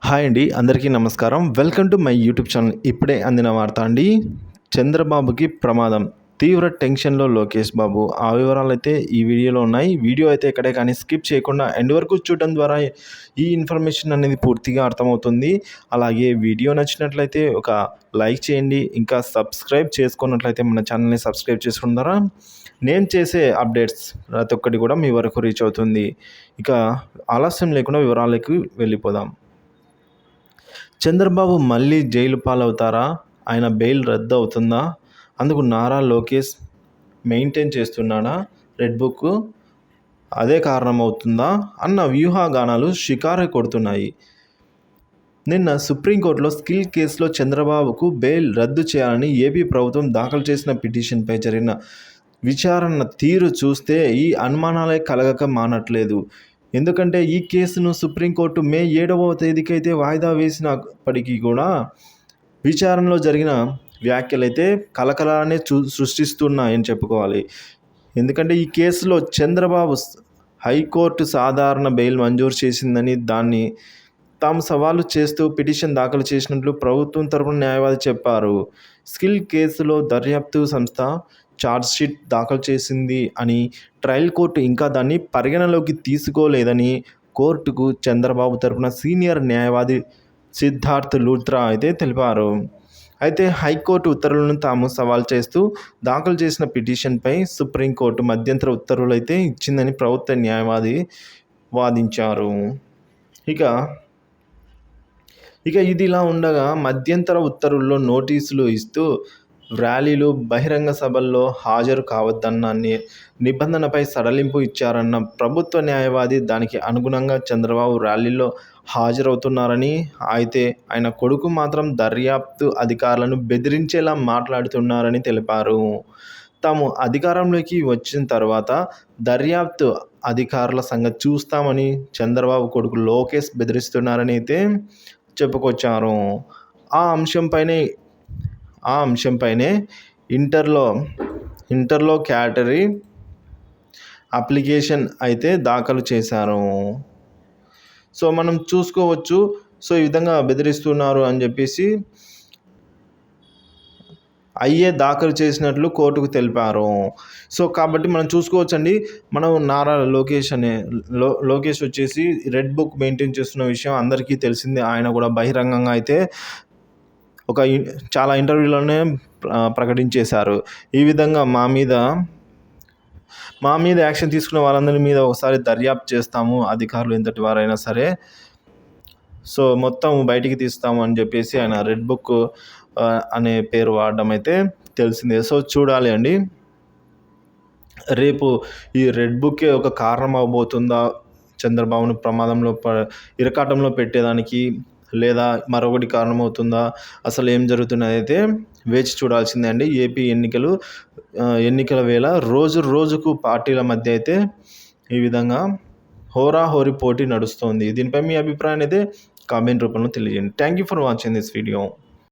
Hi అండి, అందరికీ నమస్కారం. Welcome to my YouTube channel. ఇప్పుడే అందిన వార్త అండి. చంద్రబాబుకి ప్రమాదం, తీవ్ర టెన్షన్లో లోకేష్ బాబు. ఆ వివరాలైతే ఈ వీడియోలో ఉన్నాయి. వీడియో అయితే ఎక్కడే కానీ స్కిప్ చేయకుండా ఎండ్ వరకు చూడడం ద్వారా ఈ ఇన్ఫర్మేషన్ అనేది పూర్తిగా అర్థమవుతుంది. అలాగే వీడియో నచ్చినట్లయితే ఒక లైక్ చేయండి. ఇంకా సబ్స్క్రైబ్ చేసుకున్నట్లయితే మన ఛానల్ని సబ్స్క్రైబ్ చేసుకోవడం ద్వారా నేను చేసే అప్డేట్స్ ప్రతి ఒక్కటి కూడా మీ వరకు రీచ్ అవుతుంది. ఇక ఆలస్యం లేకుండా వివరాలకు వెళ్ళిపోదాం. చంద్రబాబు మళ్ళీ జైలు పాలవుతారా? ఆయన బెయిల్ రద్దు అవుతుందా? అందుకు నారా లోకేష్ మెయింటైన్ చేస్తున్నాడా రెడ్ బుక్? అదే కారణమవుతుందా అన్న వ్యూహాగానాలు షికారు కొడుతున్నాయి. నిన్న సుప్రీంకోర్టులో స్కిల్ కేసులో చంద్రబాబుకు బెయిల్ రద్దు చేయాలని ఏపీ ప్రభుత్వం దాఖలు చేసిన పిటిషన్పై జరిగిన విచారణ తీరు చూస్తే ఈ అనుమానాలే కలగక మానట్లేదు. ఎందుకంటే ఈ కేసును సుప్రీంకోర్టు మే 7వ తేదీకి అయితే వాయిదా వేసినప్పటికీ కూడా విచారణలో జరిగిన వ్యాఖ్యలైతే కలకలాన్ని సృష్టిస్తున్నాయని చెప్పుకోవాలి. ఎందుకంటే ఈ కేసులో చంద్రబాబు హైకోర్టు సాధారణ బెయిల్ మంజూరు చేసిందని దాన్ని తాము సవాలు చేస్తూ పిటిషన్ దాఖలు చేసినట్లు ప్రభుత్వం తరపున న్యాయవాది చెప్పారు. స్కిల్ కేసులో దర్యాప్తు సంస్థ ఛార్జ్షీట్ దాఖలు చేసింది అని, ట్రయల్ కోర్టు ఇంకా దాన్ని పరిగణలోకి తీసుకోలేదని కోర్టుకు చంద్రబాబు తరపున సీనియర్ న్యాయవాది సిద్ధార్థ్ లూథ్రా అయితే తెలిపారు. అయితే హైకోర్టు ఉత్తర్వులను తాము సవాల్ చేస్తూ దాఖలు చేసిన పిటిషన్పై సుప్రీంకోర్టు మధ్యంతర ఉత్తర్వులు అయితే ఇచ్చిందని ప్రభుత్వ న్యాయవాది వాదించారు. ఇక ఇది ఇలా ఉండగా మధ్యంతర ఉత్తర్వుల్లో నోటీసులు ఇస్తూ ర్యాలీలు, బహిరంగ సభల్లో హాజరు కావద్దన్న నిబంధనపై సడలింపు ఇచ్చారన్న ప్రభుత్వ న్యాయవాది దానికి అనుగుణంగా చంద్రబాబు ర్యాలీలో హాజరవుతున్నారని, అయితే ఆయన కొడుకు మాత్రం దర్యాప్తు అధికారులను బెదిరించేలా మాట్లాడుతున్నారని తెలిపారు. తాము అధికారంలోకి వచ్చిన తర్వాత దర్యాప్తు అధికారుల సంగతి చూస్తామని చంద్రబాబు కొడుకు లోకేష్ బెదిరిస్తున్నారని అయితే చెప్పుకొచ్చారు. ఆ అంశంపైనే ఇంటర్లో క్యాటరీ అప్లికేషన్ అయితే దాఖలు చేశారు. సో మనం చూసుకోవచ్చు. సో ఈ విధంగా బెదిరిస్తున్నారు అని చెప్పేసి దాఖలు చేసినట్లు కోర్టుకు తెలిపారు. సో కాబట్టి మనం చూసుకోవచ్చండి. మనం నారా లోకేష్ వచ్చేసి రెడ్ బుక్ మెయింటైన్ చేస్తున్న విషయం అందరికీ తెలిసిందే. ఆయన కూడా బహిరంగంగా అయితే చాలా ఇంటర్వ్యూలోనే ప్రకటించేశారు. ఈ విధంగా మా మీద యాక్షన్ తీసుకున్న వాళ్ళందరి మీద ఒకసారి దర్యాప్తు చేస్తాము, అధికారులు ఎంతటి వారైనా సరే, సో మొత్తం బయటికి తీస్తాము అని చెప్పేసి ఆయన రెడ్ బుక్ అనే పేరు వాడడం అయితే తెలిసిందే. సో చూడాలి అండి, రేపు ఈ రెడ్ బుక్కే ఒక కారణం అవబోతుందా చంద్రబాబును ప్రమాదంలో ఇరకాటంలో పెట్టేదానికి, లేదా మరొకటి కారణమవుతుందా, అసలు ఏం జరుగుతున్నది అయితే వేచి చూడాల్సిందే అండి. ఏపీ ఎన్నికల వేళ రోజుకు పార్టీల మధ్య అయితే ఈ విధంగా హోరాహోరీ పోటీ నడుస్తోంది. దీనిపై మీ అభిప్రాయాన్ని అయితే కామెంట్ రూపంలో తెలియజేయండి. Thank you for watching this video.